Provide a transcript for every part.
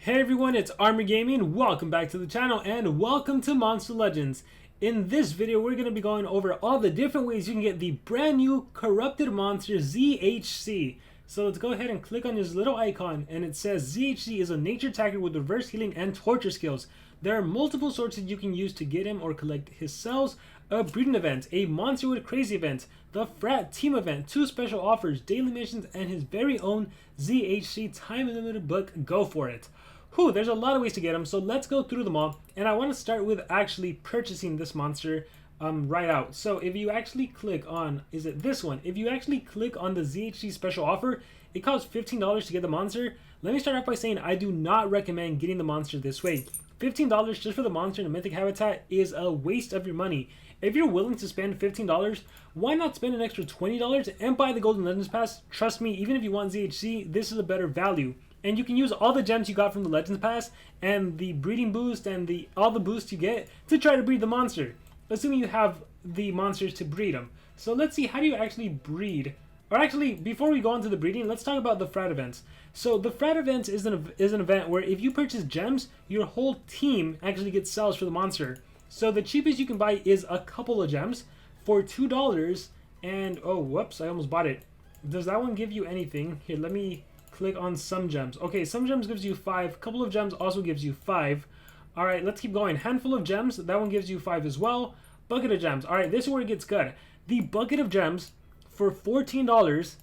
Hey everyone, it's Armor Gaming. Welcome back to the channel and welcome to Monster Legends. In this video, we're going to be going over all the different ways you can get the brand new corrupted monster Zhc. So let's go ahead and click on this little icon, and it says Zhc is a nature attacker with reverse healing and torture skills. There are multiple sources you can use to get him or collect his cells: a breeding event, a monster with crazy event, the frat team event, 2 special offers, daily missions, and his very own Zhc time limited book. Go for it. Whew, there's a lot of ways to get them, so let's go through them all. And I want to start with actually purchasing this monster right out. So if you actually click on, is it this one? If you actually click on the Zhc Special Offer, it costs $15 to get the monster. Let me start off by saying I do not recommend getting the monster this way. $15 just for the monster in a mythic habitat is a waste of your money. If you're willing to spend $15, why not spend an extra $20 and buy the Golden Legends Pass? Trust me, even if you want Zhc, this is a better value. And you can use all the gems you got from the Legends Pass and the breeding boost and all the boosts you get to try to breed the monster, assuming you have the monsters to breed them. So let's see, how do you actually breed? Or actually, before we go on to the breeding, let's talk about the frat events. So the frat events is an event where if you purchase gems, your whole team actually gets cells for the monster. So the cheapest you can buy is a couple of gems for $2. And oh, whoops, I almost bought it. Does that one give you anything? Here, let me click on some gems. Okay, some gems gives you 5. Couple of gems also gives you 5. All right, let's keep going. Handful of gems, that one gives you 5 as well. Bucket of gems. All right, this is where it gets good. The bucket of gems for $14,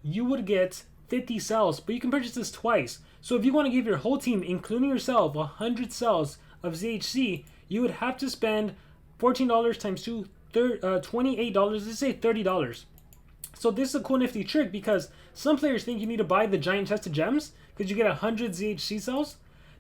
you would get 50 cells, but you can purchase this twice. So if you want to give your whole team, including yourself, 100 cells of Zhc, you would have to spend $14 times 2, $28. Let's say $30. So this is a cool nifty trick because some players think you need to buy the giant chest of gems because you get 100 Zhc cells.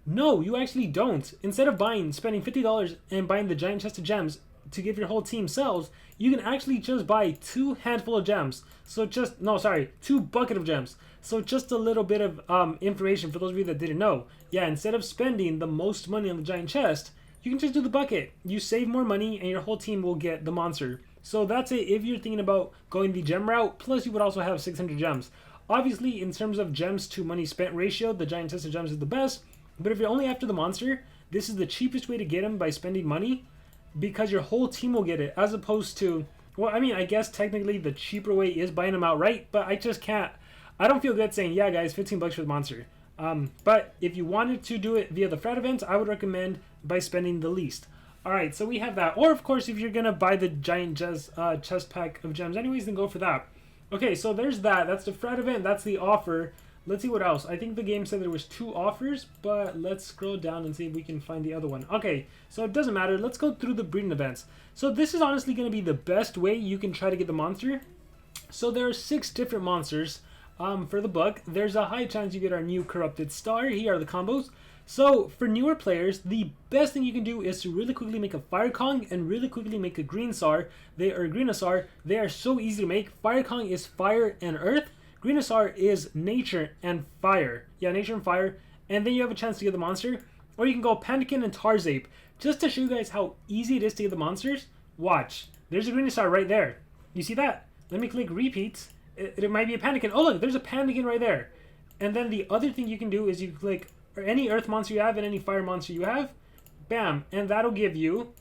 No, you actually don't. Instead of spending $50 and buying the giant chest of gems to give your whole team cells, you can actually just buy 2 handful of gems. So 2 bucket of gems. So just a little bit of information for those of you that didn't know. Yeah, instead of spending the most money on the giant chest, you can just do the bucket. You save more money and your whole team will get the monster. So that's it if you're thinking about going the gem route, plus you would also have 600 gems. Obviously, in terms of gems to money spent ratio, the giant chest of gems is the best, but if you're only after the monster, this is the cheapest way to get him by spending money, because your whole team will get it, as opposed to, well, I mean, I guess technically the cheaper way is buying them outright, but I just can't, I don't feel good saying, yeah guys, 15 bucks for the monster. But if you wanted to do it via the frat events, I would recommend by spending the least. Alright, so we have that. Or, of course, if you're going to buy the giant chest pack of gems anyways, then go for that. Okay, so there's that. That's the frat event. That's the offer. Let's see what else. I think the game said there was 2 offers, but let's scroll down and see if we can find the other one. Okay, so it doesn't matter. Let's go through the breeding events. So this is honestly going to be the best way you can try to get the monster. So there are 6 different monsters for the book. There's a high chance you get our new corrupted star. Here are the combos. So, for newer players, the best thing you can do is to really quickly make a Fire Kong and really quickly make a Greenasaur. They are so easy to make. Fire Kong is fire and earth. Greenasaur is nature and fire. Yeah, nature and fire. And then you have a chance to get the monster. Or you can go Pandakin and Tarzape. Just to show you guys how easy it is to get the monsters, watch. There's a Greenasaur right there. You see that? Let me click repeat. It might be a Pandakin. Oh look, there's a Pandakin right there. And then the other thing you can do is you click or any earth monster you have and any fire monster you have, bam, and that'll give you,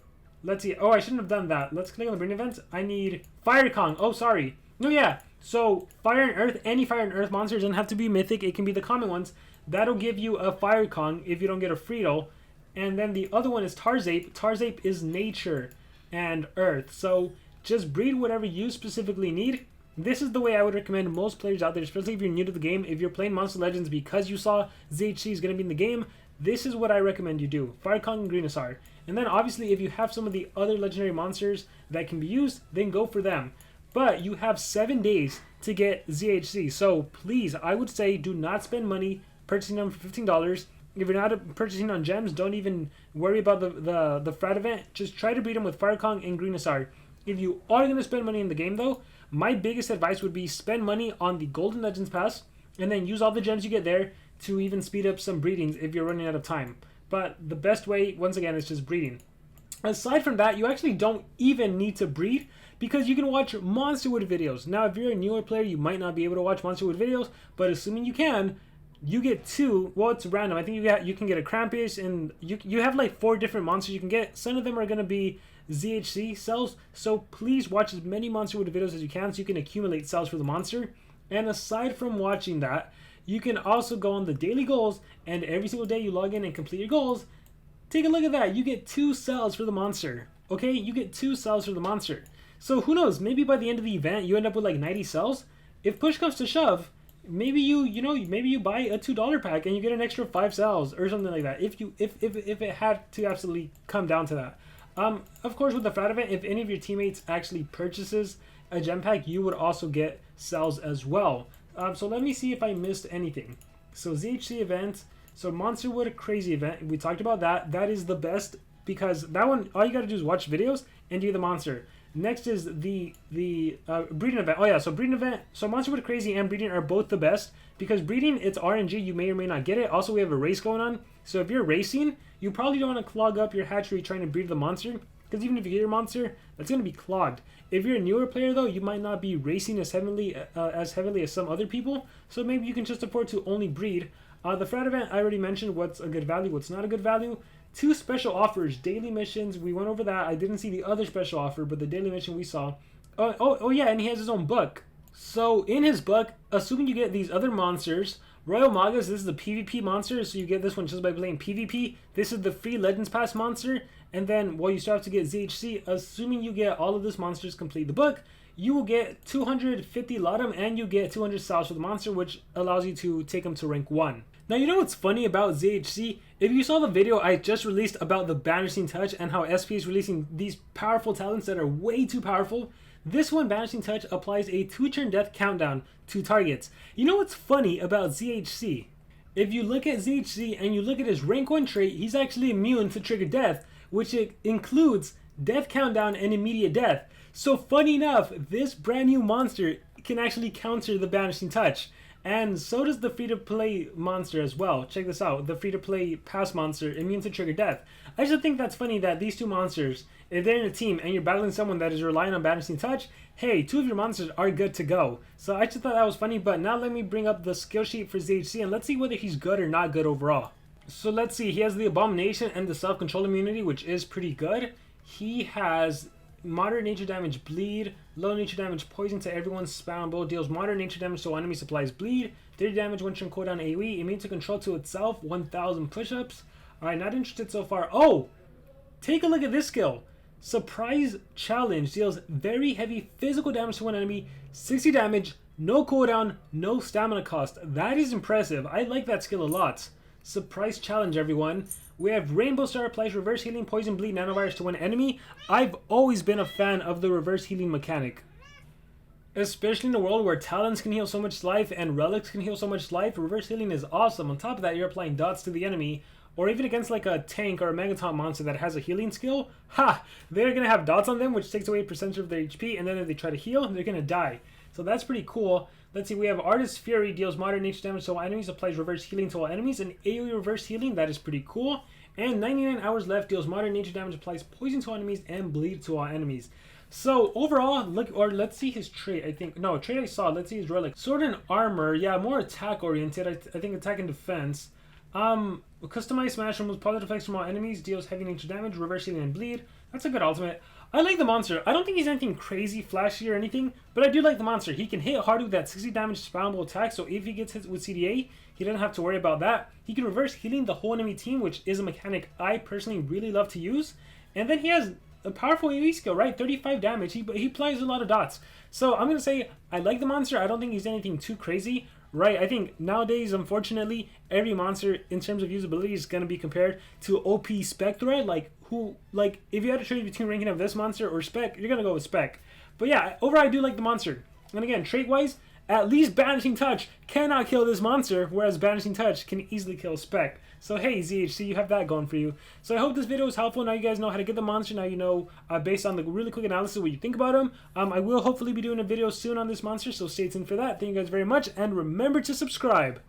let's see, oh, I shouldn't have done that. Let's click on the breeding event. I need Fire Kong. Oh, sorry. No, yeah. So fire and earth, any fire and earth monster, doesn't have to be mythic. It can be the common ones. That'll give you a Fire Kong if you don't get a Friedel. And then the other one is Tarzape. Tarzape is nature and earth. So just breed whatever you specifically need. This is the way I would recommend most players out there, especially if you're new to the game. If you're playing Monster Legends because you saw Zhc is going to be in the game, this is what I recommend you do. Fire Kong and Greenasaur. And then obviously if you have some of the other legendary monsters that can be used, then go for them. But you have 7 days to get Zhc. So please, I would say do not spend money purchasing them for $15. If you're not purchasing on gems, don't even worry about the frat event. Just try to breed them with Fire Kong and Greenasaur. If you are going to spend money in the game though, my biggest advice would be spend money on the Golden Legends Pass and then use all the gems you get there to even speed up some breedings if you're running out of time. But the best way, once again, is just breeding. Aside from that, you actually don't even need to breed because you can watch Monsterwood videos. Now, if you're a newer player, you might not be able to watch Monsterwood videos, but assuming you can, you get 2. Well, it's random. I think you can get a Krampus, and you have like 4 different monsters you can get. Some of them are gonna be ZHC cells. So please watch as many Monster Wood videos as you can, so you can accumulate cells for the monster. And aside from watching that, you can also go on the daily goals, and every single day you log in and complete your goals. Take a look at that. You get 2 cells for the monster. Okay, you get 2 cells for the monster. So who knows? Maybe by the end of the event, you end up with like 90 cells. If push comes to shove, maybe maybe you buy a $2 pack and you get an extra 5 cells or something like that. If it had to absolutely come down to that. Of course, with the Frat event, if any of your teammates actually purchases a gem pack, you would also get cells as well. So let me see if I missed anything. So ZHC event, so Monster Wood Crazy event, we talked about that. That is the best because that one, all you gotta do is watch videos and do the monster. Next is the breeding event. Oh yeah, so breeding event. So Monster Wood Crazy and breeding are both the best because breeding, it's RNG. You may or may not get it. Also, we have a race going on. So if you're racing, you probably don't want to clog up your hatchery trying to breed the monster because even if you get your monster, that's going to be clogged. If you're a newer player though, you might not be racing as heavily as some other people. So maybe you can just afford to only breed. The Frat event, I already mentioned what's a good value, what's not a good value. 2 special offers, daily missions. We went over that. I didn't see the other special offer, but the daily mission we saw. Oh yeah, and he has his own book. So in his book, assuming you get these other monsters, Royal Magus, this is the PvP monster, so you get this one just by playing PvP. This is the free Legends Pass monster, and then you still have to get ZHC. Assuming you get all of these monsters, complete the book, you will get 250 Laudum, and you get 200 cells for the monster, which allows you to take them to rank 1. Now, you know what's funny about ZHC? If you saw the video I just released about the Banishing Touch and how SP is releasing these powerful talents that are way too powerful, this one, Banishing Touch, applies a 2-turn death countdown to targets. You know what's funny about ZHC? If you look at ZHC and you look at his rank 1 trait, he's actually immune to trigger death, which includes death countdown and immediate death. So funny enough, this brand new monster can actually counter the Banishing Touch. And so does the free-to-play monster as well. Check this out. The free-to-play pass monster, immune to trigger death. I just think that's funny that these 2 monsters, if they're in a team and you're battling someone that is relying on Banishing Touch, hey, 2 of your monsters are good to go. So I just thought that was funny, but now let me bring up the skill sheet for ZHC and let's see whether he's good or not good overall. So let's see. He has the Abomination and the Self-Control immunity, which is pretty good. He has moderate nature damage bleed, low nature damage poison to everyone spawnable, deals moderate nature damage to enemy supplies bleed, 30 damage when turn cooldown AoE, immune to control to itself, 1000 push-ups. Alright, not interested so far. Oh! Take a look at this skill. Surprise Challenge deals very heavy physical damage to one enemy, 60 damage, no cooldown, no stamina cost. That is impressive. I like that skill a lot. Surprise Challenge, everyone. We have Rainbow Star applies reverse healing, poison, bleed, nanovirus to one enemy. I've always been a fan of the reverse healing mechanic. Especially in a world where talents can heal so much life and relics can heal so much life, reverse healing is awesome. On top of that, you're applying dots to the enemy, or even against like a tank or a Megaton monster that has a healing skill. Ha! They're going to have dots on them, which takes away a percentage of their HP, and then if they try to heal, they're going to die. So that's pretty cool. Let's see, we have Artist Fury, deals moderate nature damage to all enemies, applies reverse healing to all enemies, and AoE reverse healing, that is pretty cool. And 99 hours left, deals moderate nature damage, applies poison to all enemies, and bleed to all enemies. So overall, let's see his trait. Trait I saw, let's see his relic. Sword and Armor, yeah, more attack oriented, I think attack and defense. Customized smash removes positive effects from all enemies, deals heavy nature damage, reverse healing, and bleed. That's a good ultimate. I like the monster. I don't think he's anything crazy, flashy, or anything, but I do like the monster. He can hit hard with that 60 damage spawnable attack, so if he gets hit with CDA, he doesn't have to worry about that. He can reverse healing the whole enemy team, which is a mechanic I personally really love to use. And then he has a powerful AoE skill, right? 35 damage. He applies a lot of dots. So I'm going to say I like the monster. I don't think he's anything too crazy, right? I think nowadays, unfortunately, every monster in terms of usability is going to be compared to OP Spectra. If you had to choose between ranking of this monster or Spec, you're going to go with Spec. But yeah, overall, I do like the monster. And again, trait-wise, at least Banishing Touch cannot kill this monster, whereas Banishing Touch can easily kill Spec. So hey, ZHC, you have that going for you. So I hope this video was helpful. Now you guys know how to get the monster. Now you know, based on the really quick analysis, what you think about him. I will hopefully be doing a video soon on this monster, so stay tuned for that. Thank you guys very much, and remember to subscribe.